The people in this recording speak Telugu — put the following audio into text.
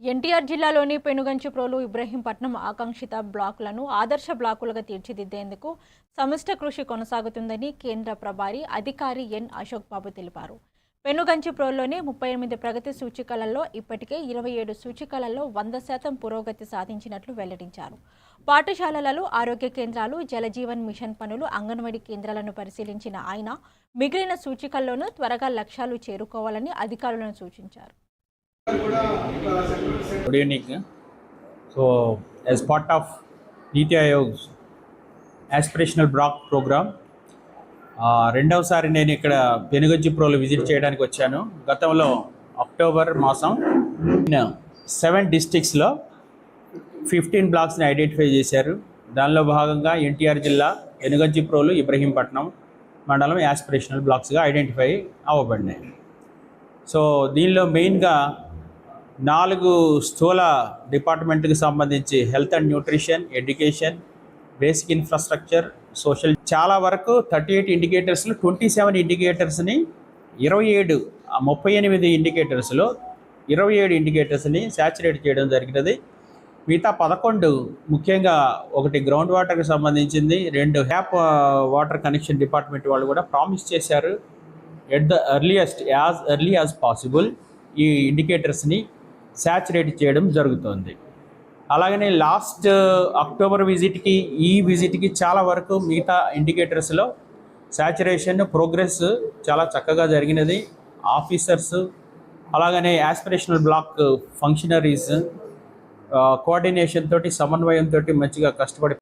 ఎన్టీఆర్ జిల్లాలోని పెనుగంచిప్రోలు, ఇబ్రహీంపట్నం ఆకాంక్షిత బ్లాకులను ఆదర్శ బ్లాకులుగా తీర్చిదిద్దేందుకు సమిష్టి కృషి కొనసాగుతుందని కేంద్ర ప్రభారి అధికారి ఎన్ అశోక్ బాబు తెలిపారు. పెనుగంచిప్రోలులోని 38 ప్రగతి సూచికలలో ఇప్పటికే 27 సూచికలలో 100% పురోగతి సాధించినట్లు వెల్లడించారు. పాఠశాలలలో, ఆరోగ్య కేంద్రాలు, జలజీవన్ మిషన్ పనులు, అంగన్వాడీ కేంద్రాలను పరిశీలించిన ఆయన మిగిలిన సూచికల్లోనూ త్వరగా లక్ష్యాలు చేరుకోవాలని అధికారులను సూచించారు. Good evening. So, as part of Niti Aayog's aspirational block program, రెండవసారి నేను ఇక్కడ పెనుగంచిప్రోలు విజిట్ చేయడానికి వచ్చాను. గతంలో అక్టోబర్ మాసం 7 డిస్ట్రిక్ట్స్లో 15 బ్లాక్స్ని ఐడెంటిఫై చేశారు. దానిలో భాగంగా ఎన్టీఆర్ జిల్లా పెనుగంచిప్రోలు, ఇబ్రహీంపట్నం మండలం యాస్పిరేషనల్ బ్లాక్స్గా ఐడెంటిఫై అవ్వబడినాయి. సో దీనిలో మెయిన్గా 4 స్థూల డిపార్ట్మెంట్కి సంబంధించి health and nutrition, education, basic infrastructure, social, చాలా వరకు 38 ఇండికేటర్స్లో 27 ఇండికేటర్స్ని 38 ఇండికేటర్స్లో 27 ఇండికేటర్స్ని శాచురేట్ చేయడం జరిగినది. మిగతా 11 ముఖ్యంగా ఒకటి గ్రౌండ్ వాటర్కి సంబంధించింది, 2 హ్యాప్ వాటర్ కనెక్షన్ డిపార్ట్మెంట్ వాళ్ళు కూడా ప్రామిస్ చేశారు at the early as possible ఈ ఇండికేటర్స్ని శాచురేట్ చేయడం జరుగుతుంది. అలాగనే లాస్ట్ అక్టోబర్ విజిట్కి ఈ విజిట్కి చాలా వరకు మిగతా ఇండికేటర్స్లో శాచురేషన్ ప్రోగ్రెస్ చాలా చక్కగా జరిగినది. ఆఫీసర్స్ అలాగనే యాస్పిరేషనల్ బ్లాక్ ఫంక్షనరీస్ కోఆర్డినేషన్ తోటి, సమన్వయంతో మంచిగా కష్టపడి